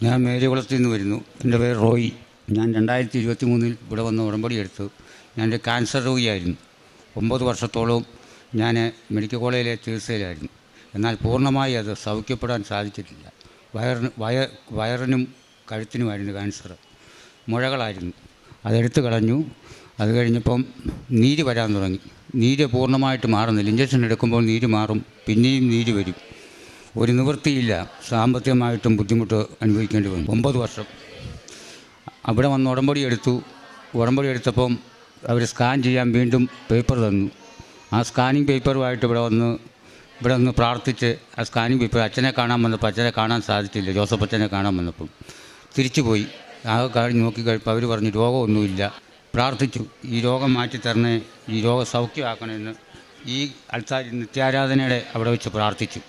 ഞാൻ മേരികുളത്തിൽ നിന്ന് വരുന്നു. എൻ്റെ പേര് റോയി. ഞാൻ 2023 ഇവിടെ വന്ന് ഉടമ്പടി എടുത്തു. ഞാനൊരു ക്യാൻസർ രോഗിയായിരുന്നു. 9 വർഷത്തോളം ഞാൻ മെഡിക്കൽ കോളേജിലെ ചികിത്സയിലായിരുന്നു. എന്നാൽ പൂർണ്ണമായി അത് സൗഖ്യപ്പെടാൻ സാധിച്ചിട്ടില്ല. വയറിനും കഴുത്തിനുമായിരുന്നു ക്യാൻസർ. മുഴകളായിരുന്നു. അതെടുത്ത് കളഞ്ഞു. അത് കഴിഞ്ഞപ്പം നീര് വരാൻ തുടങ്ങി. നീര് പൂർണ്ണമായിട്ട് മാറുന്നില്ല. ഇഞ്ചക്ഷൻ എടുക്കുമ്പോൾ നീര് മാറും, പിന്നെയും നീര് വരും. ഒരു നിവൃത്തിയില്ല. സാമ്പത്തികമായിട്ടും ബുദ്ധിമുട്ട് അനുഭവിക്കേണ്ടി വന്നു. 9 വർഷം അവിടെ വന്ന് ഉടമ്പടി എടുത്തപ്പം അവർ സ്കാൻ ചെയ്യാൻ വീണ്ടും പേപ്പർ തന്നു. ആ സ്കാനിങ് പേപ്പറുമായിട്ട് ഇവിടെ വന്ന് പ്രാർത്ഥിച്ച് ആ സ്കാനിങ് പേപ്പർ അച്ഛനെ കാണാൻ വന്നപ്പോൾ അച്ഛനെ കാണാൻ സാധിച്ചില്ല. ജോസഫ് അച്ഛനെ കാണാൻ വന്നപ്പം തിരിച്ചു പോയി. ആ കാര്യം നോക്കിക്കഴിഞ്ഞപ്പോൾ അവർ പറഞ്ഞു രോഗമൊന്നുമില്ല. പ്രാർത്ഥിച്ചു, ഈ രോഗം മാറ്റിത്തരണേ, ഈ രോഗം സൗഖ്യമാക്കണമെന്ന്. ഈ അൽത്താരി നിത്യാരാധനയുടെ അവിടെ വെച്ച് പ്രാർത്ഥിച്ചു.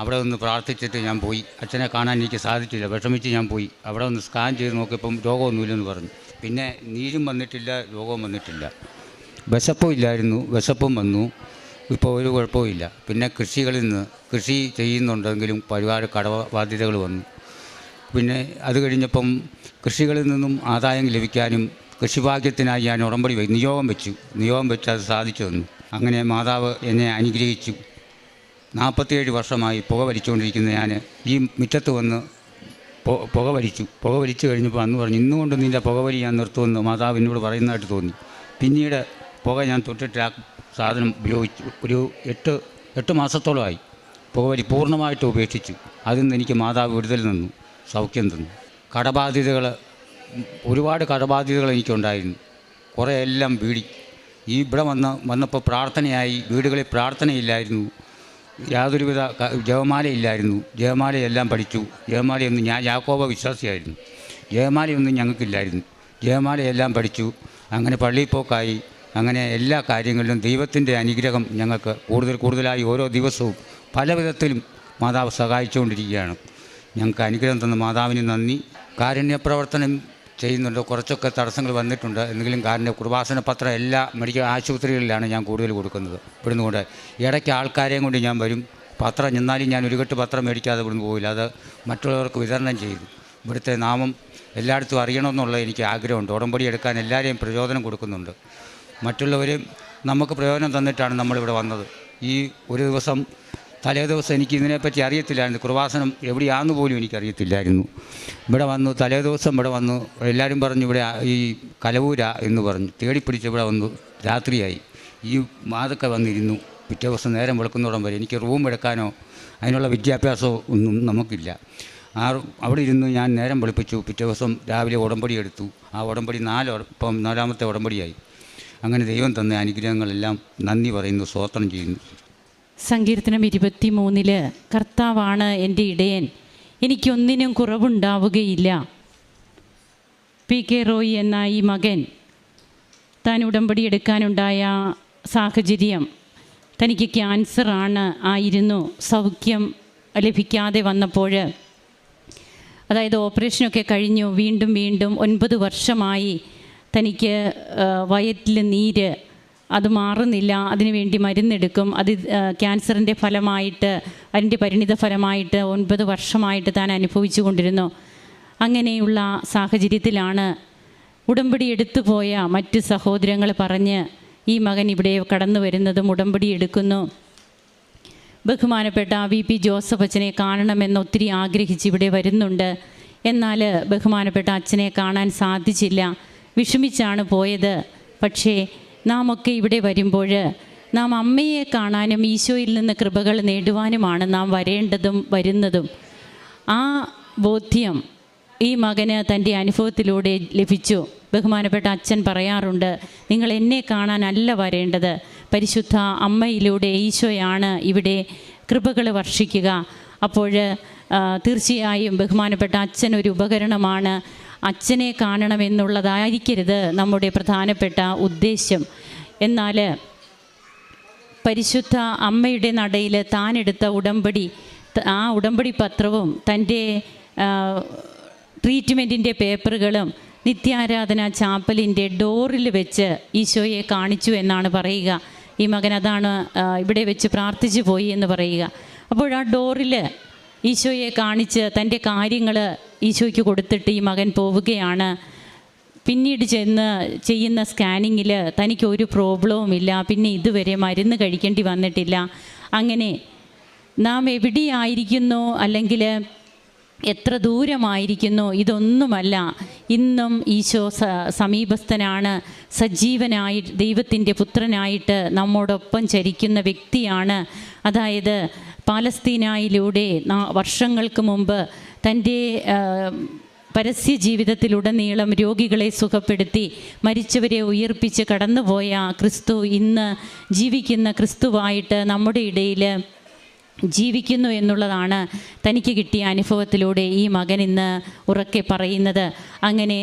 അവിടെ ഒന്ന് പ്രാർത്ഥിച്ചിട്ട് ഞാൻ പോയി. അച്ഛനെ കാണാൻ എനിക്ക് സാധിച്ചില്ല. വിഷമിച്ച് ഞാൻ പോയി. അവിടെ ഒന്ന് സ്കാൻ ചെയ്ത് നോക്കിയപ്പം രോഗമൊന്നുമില്ലെന്ന് പറഞ്ഞു. പിന്നെ നീരും വന്നിട്ടില്ല, രോഗവും വന്നിട്ടില്ല. വിശപ്പും ഇല്ലായിരുന്നു, വിശപ്പും വന്നു. ഇപ്പോൾ ഒരു കുഴപ്പമില്ല. പിന്നെ കൃഷി ചെയ്യുന്നുണ്ടെങ്കിലും ഒരുപാട് കടബാധ്യതകൾ വന്നു. പിന്നെ അത് കഴിഞ്ഞപ്പം കൃഷികളിൽ നിന്നും ആദായം ലഭിക്കാനും കൃഷിഭാഗ്യത്തിനായി ഞാൻ ഉടമ്പടി നിയോഗം വെച്ച് അത് സാധിച്ചു തന്നു. അങ്ങനെ മാതാവ് എന്നെ അനുഗ്രഹിച്ചു. 47 വർഷമായി പുക വലിച്ചുകൊണ്ടിരിക്കുന്ന ഞാൻ ഈ മുറ്റത്ത് വന്ന് പുക വലിച്ചു കഴിഞ്ഞപ്പോൾ അന്ന് പറഞ്ഞു, ഇന്നുകൊണ്ട് നിൻ്റെ പുകവലി ഞാൻ നിർത്തുമെന്ന് മാതാവ് എന്നോട് പറയുന്നതായിട്ട് തോന്നി. പിന്നീട് പുക ഞാൻ തൊട്ടിട്ട് ആ സാധനം ഉപയോഗിച്ചു. ഒരു 8 മാസത്തോളമായി പുകവലി പൂർണ്ണമായിട്ട് ഉപേക്ഷിച്ചു. അതിൽ നിന്ന് എനിക്ക് മാതാവ് വിടുതൽ തന്നു, സൗഖ്യം തന്നു. ഒരുപാട് കടബാധ്യതകൾ എനിക്കുണ്ടായിരുന്നു. കുറേ എല്ലാം വീടി. ഇവിടെ വന്നപ്പോൾ പ്രാർത്ഥനയായി. വീടുകളിൽ പ്രാർത്ഥനയില്ലായിരുന്നു, യാതൊരുവിധ ജപമാലയില്ലായിരുന്നു. ജപമാലയെല്ലാം പഠിച്ചു. ജപമാലയൊന്നും, ഞാൻ യാക്കോബ വിശ്വാസിയായിരുന്നു, ജപമാലയൊന്നും ഞങ്ങൾക്കില്ലായിരുന്നു. ജപമാലയെല്ലാം പഠിച്ചു. അങ്ങനെ പള്ളിപ്പോക്കായി. അങ്ങനെ എല്ലാ കാര്യങ്ങളിലും ദൈവത്തിൻ്റെ അനുഗ്രഹം ഞങ്ങൾക്ക് കൂടുതലായി ഓരോ ദിവസവും പല വിധത്തിലും മാതാവ് സഹായിച്ചുകൊണ്ടിരിക്കുകയാണ്. ഞങ്ങൾക്ക് അനുഗ്രഹം തന്ന മാതാവിന് നന്ദി. കാരുണ്യപ്രവർത്തനം ചെയ്യുന്നുണ്ട്. കുറച്ചൊക്കെ തടസ്സങ്ങൾ വന്നിട്ടുണ്ട്. എന്തെങ്കിലും കൃപാസന പത്രം എല്ലാ മെഡിക്കൽ ആശുപത്രികളിലാണ് ഞാൻ കൂടുതൽ കൊടുക്കുന്നത്. ഇവിടുന്ന് കൊണ്ട് ഇടയ്ക്ക് ആൾക്കാരെയും കൊണ്ട് ഞാൻ വരും. പത്രം ചെന്നാലും ഞാൻ ഒരു കെട്ട് പത്രം മേടിക്കാതെ ഇവിടുന്ന് പോയില്ല. അത് മറ്റുള്ളവർക്ക് വിതരണം ചെയ്തു. ഇവിടുത്തെ നാമം എല്ലായിടത്തും അറിയണമെന്നുള്ള എനിക്ക് ആഗ്രഹമുണ്ട്. ഉടമ്പടി എടുക്കാൻ എല്ലാവരെയും പ്രചോദനം കൊടുക്കുന്നുണ്ട്. മറ്റുള്ളവരും നമുക്ക് പ്രയോജനം തന്നിട്ടാണ് നമ്മളിവിടെ വന്നത്. ഈ ഒരു ദിവസം തലേദിവസം എനിക്ക് ഇതിനെപ്പറ്റി അറിയത്തില്ലായിരുന്നു. കൃപാസനം എവിടെയാണെന്ന് പോലും എനിക്കറിയത്തില്ലായിരുന്നു. ഇവിടെ വന്നു, തലേദിവസം ഇവിടെ വന്നു. എല്ലാവരും പറഞ്ഞു ഇവിടെ ഈ കലവൂര എന്ന് പറഞ്ഞു. തേടിപ്പിടിച്ച് ഇവിടെ വന്നു. രാത്രിയായി. ഈ മാതൊക്കെ വന്നിരുന്നു. പിറ്റേ ദിവസം നേരം വെളുക്കുന്നോടം വരെ എനിക്ക് റൂം എടുക്കാനോ അതിനുള്ള വിദ്യാഭ്യാസമോ ഒന്നും നമുക്കില്ല. അവിടെ ഇരുന്ന് ഞാൻ നേരം വെളുപ്പിച്ചു. പിറ്റേ ദിവസം രാവിലെ ഉടമ്പടി എടുത്തു. ആ ഉടമ്പടി 4ാമത്തെ ഉടമ്പടിയായി. അങ്ങനെ ദൈവം തന്ന അനുഗ്രഹങ്ങളെല്ലാം നന്ദി പറയുന്നു, സ്തോത്രം ചെയ്യുന്നു. സങ്കീർത്തനം 23 കർത്താവാണ് എൻ്റെ ഇടയൻ, എനിക്കൊന്നിനും കുറവുണ്ടാവുകയില്ല. പി.കെ. റോയി എന്ന ഈ മകൻ താൻ ഉടമ്പടി എടുക്കാനുണ്ടായ സാഹചര്യം, തനിക്ക് ക്യാൻസർ ആയിരുന്നു. സൗഖ്യം ലഭിക്കാതെ വന്നപ്പോൾ, അതായത് ഓപ്പറേഷനൊക്കെ കഴിഞ്ഞു, വീണ്ടും 9 വർഷമായി തനിക്ക് വയറ്റിൽ നീര്, അത് മാറുന്നില്ല. അതിനുവേണ്ടി മരുന്നെടുക്കും. അത് ക്യാൻസറിൻ്റെ ഫലമായിട്ട്, അതിൻ്റെ പരിണിത ഫലമായിട്ട് 9 വർഷമായിട്ട് താൻ അനുഭവിച്ചു കൊണ്ടിരുന്നു. അങ്ങനെയുള്ള സാഹചര്യത്തിലാണ് ഉടമ്പടി എടുത്തു പോയ മറ്റ് സഹോദരങ്ങൾ പറഞ്ഞ് ഈ മകൻ ഇവിടെ കടന്നു വരുന്നതും ഉടമ്പടി എടുക്കുന്നു. ബഹുമാനപ്പെട്ട VP ജോസഫ് അച്ഛനെ കാണണമെന്ന് ഒത്തിരി ആഗ്രഹിച്ച് ഇവിടെ വരുന്നുണ്ട്. എന്നാൽ ബഹുമാനപ്പെട്ട അച്ഛനെ കാണാൻ സാധിച്ചില്ല. വിഷമിച്ചാണ് പോയത്. പക്ഷേ നാം ഒക്കെ ഇവിടെ വരുമ്പോൾ നാം അമ്മയെ കാണാനും ഈശോയിൽ നിന്ന് കൃപകൾ നേടുവാനുമാണ് നാം വരേണ്ടതും വരുന്നതും. ആ ബോധ്യം ഈ മകന് തൻ്റെ അനുഭവത്തിലൂടെ ലഭിച്ചു. ബഹുമാനപ്പെട്ട അച്ഛൻ പറയാറുണ്ട്, നിങ്ങൾ എന്നെ കാണാനല്ല വരേണ്ടത്, പരിശുദ്ധ അമ്മയിലൂടെ ഈശോയാണ് ഇവിടെ കൃപകൾ വർഷിക്കുക. അപ്പോൾ തീർച്ചയായും ബഹുമാനപ്പെട്ട അച്ഛൻ ഒരു ഉപകരണമാണ്. അച്ഛനെ കാണണമെന്നുള്ളതായിരിക്കരുത് നമ്മുടെ പ്രധാനപ്പെട്ട ഉദ്ദേശ്യം. എന്നാൽ പരിശുദ്ധ അമ്മയുടെ നടയിൽ താനെടുത്ത ഉടമ്പടി, ആ ഉടമ്പടി പത്രവും തൻ്റെ ട്രീറ്റ്മെൻറ്റിൻ്റെ പേപ്പറുകളും നിത്യാരാധന ചാപ്പലിൻ്റെ ഡോറിൽ വെച്ച് ഈശോയെ കാണിച്ചു എന്നാണ് പറയുക. ഈ മകൻ അതാണ് ഇവിടെ വെച്ച് പ്രാർത്ഥിച്ചു പോയി എന്ന് പറയുക. അപ്പോൾ ആ ഡോറിൽ ഈശോയെ കാണിച്ച് തൻ്റെ കാര്യങ്ങൾ ഈശോയ്ക്ക് കൊടുത്തിട്ട് ഈ മകൻ പോവുകയാണ്. പിന്നീട് ചെന്ന് ചെയ്യുന്ന സ്കാനിങ്ങിൽ തനിക്കൊരു പ്രോബ്ലവും ഇല്ല. പിന്നെ ഇതുവരെ മരുന്ന് കഴിക്കേണ്ടി വന്നിട്ടില്ല. അങ്ങനെ നാം എവിടെയായിരിക്കുന്നു അല്ലെങ്കിൽ എത്ര ദൂരമായിരിക്കുന്നു ഇതൊന്നുമല്ല, ഇന്നും ഈശോ സമീപസ്ഥനാണ്. സജീവനായി ദൈവത്തിൻ്റെ പുത്രനായിട്ട് നമ്മോടൊപ്പം ചരിക്കുന്ന വ്യക്തിയാണ്. അതായത് പാലസ്തീനയിലൂടെ വർഷങ്ങൾക്ക് മുമ്പ് തൻ്റെ പരസ്യ ജീവിതത്തിലുടനീളം രോഗികളെ സുഖപ്പെടുത്തി മരിച്ചവരെ ഉയർപ്പിച്ച് കടന്നുപോയ ക്രിസ്തു ഇന്ന് ജീവിക്കുന്ന ക്രിസ്തുവായിട്ട് നമ്മുടെ ഇടയിൽ ജീവിക്കുന്നു എന്നുള്ളതാണ് തനിക്ക് കിട്ടിയ അനുഭവത്തിലൂടെ ഈ മകൻ ഇന്ന് ഉറക്കെ പറയുന്നത്. അങ്ങനെ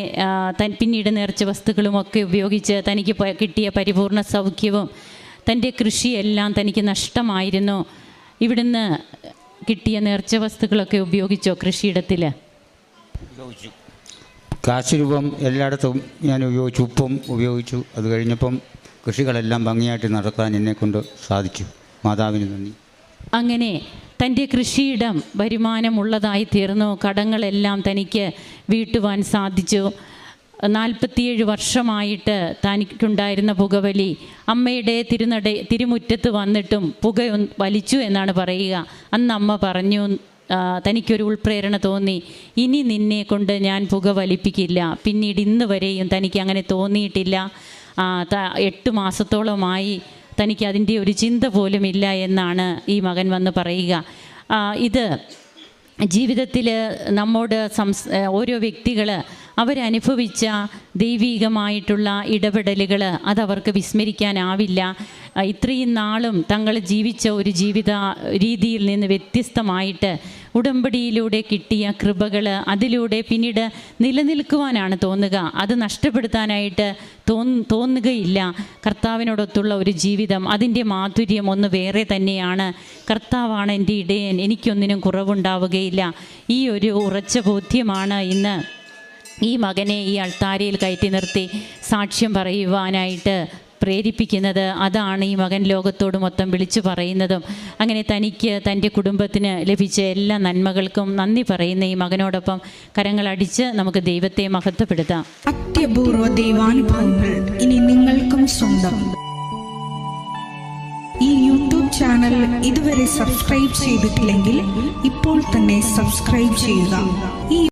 പിന്നീട് നേർച്ച വസ്തുക്കളുമൊക്കെ ഉപയോഗിച്ച് തനിക്ക് കിട്ടിയ പരിപൂർണ സൗഖ്യവും തൻ്റെ കൃഷിയെല്ലാം തനിക്ക് നഷ്ടമായിരുന്നു. ഇവിടുന്ന് കിട്ടിയ നേർച്ച വസ്തുക്കളൊക്കെ ഉപയോഗിച്ചോ കൃഷിയിടത്തിൽ? ഉപയോഗിച്ചു. കാശ് രൂപം എല്ലായിടത്തും ഞാൻ ഉപയോഗിച്ചു. ഉപ്പും ഉപയോഗിച്ചു. അത് കഴിഞ്ഞപ്പം കൃഷികളെല്ലാം ഭംഗിയായിട്ട് നടക്കാൻ എന്നെക്കൊണ്ട് സാധിച്ചു. മാതാവിന് നന്ദി. അങ്ങനെ തൻ്റെ കൃഷിയിടം വരുമാനമുള്ളതായി തീർന്നു. കടങ്ങളെല്ലാം തനിക്ക് വീട്ടുവാൻ സാധിച്ചു. 47 വർഷമായിട്ട് തനിക്കുണ്ടായിരുന്ന പുകവലി അമ്മയുടെ തിരുമുറ്റത്ത് വന്നിട്ടും പുക വലിച്ചു എന്നാണ് പറയുക. അന്ന് അമ്മ പറഞ്ഞു, തനിക്കൊരു ഉൾപ്രേരണ തോന്നി, ഇനി നിന്നെ കൊണ്ട് ഞാൻ പുക വലിപ്പിക്കില്ല. പിന്നീട് ഇന്ന് വരെയും തനിക്ക് അങ്ങനെ തോന്നിയിട്ടില്ല. 8 മാസത്തോളമായി തനിക്ക് അതിൻ്റെ ഒരു ചിന്ത പോലും ഇല്ല എന്നാണ് ഈ മകൻ വന്ന് പറയുക. ഇത് ജീവിതത്തിൽ നമ്മോട് ഓരോ വ്യക്തികൾ അവരനുഭവിച്ച ദൈവീകമായിട്ടുള്ള ഇടപെടലുകൾ അതവർക്ക് വിസ്മരിക്കാനാവില്ല. ഇത്രയും നാളും തങ്ങൾ ജീവിച്ച ഒരു ജീവിത രീതിയിൽ നിന്ന് വ്യത്യസ്തമായിട്ട് ഉടമ്പടിയിലൂടെ കിട്ടിയ കൃപകൾ അതിലൂടെ പിന്നീട് നിലനിൽക്കുവാനാണ് തോന്നുക. അത് നഷ്ടപ്പെടുത്താനായിട്ട് തോന്നുകയില്ല. കർത്താവിനോടൊത്തുള്ള ഒരു ജീവിതം, അതിൻ്റെ മാധുര്യം ഒന്ന് വേറെ തന്നെയാണ്. കർത്താവാണ് എൻ്റെ ഇടയൻ, എനിക്കൊന്നിനും കുറവുണ്ടാവുകയില്ല. ഈ ഒരു ഉറച്ച ബോധ്യമാണ് ഇന്ന് ഈ മകനെ ഈ അൾത്താരയിൽ കയറ്റി നിർത്തി സാക്ഷ്യം പറയുവാനായിട്ട് പ്രേരിപ്പിക്കുന്നത്. അതാണ് ഈ മകൻ ലോകത്തോട് മൊത്തം വിളിച്ചു പറയുന്നതും. അങ്ങനെ തനിക്ക് തൻ്റെ കുടുംബത്തിന് ലഭിച്ച എല്ലാ നന്മകൾക്കും നന്ദി പറയുന്ന ഈ മകനോടൊപ്പം കരങ്ങളടിച്ച് നമുക്ക് ദൈവത്തെ മഹത്വപ്പെടുത്താം. അത്യപൂർവ ദൈവാനുഭവങ്ങൾ ഇനി നിങ്ങൾക്കും സ്വന്തം. ഈ യൂട്യൂബ് ചാനൽ ഇതുവരെ സബ്സ്ക്രൈബ് ചെയ്തിട്ടില്ലെങ്കിൽ ഇപ്പോൾ തന്നെ സബ്സ്ക്രൈബ് ചെയ്യുക. ഈ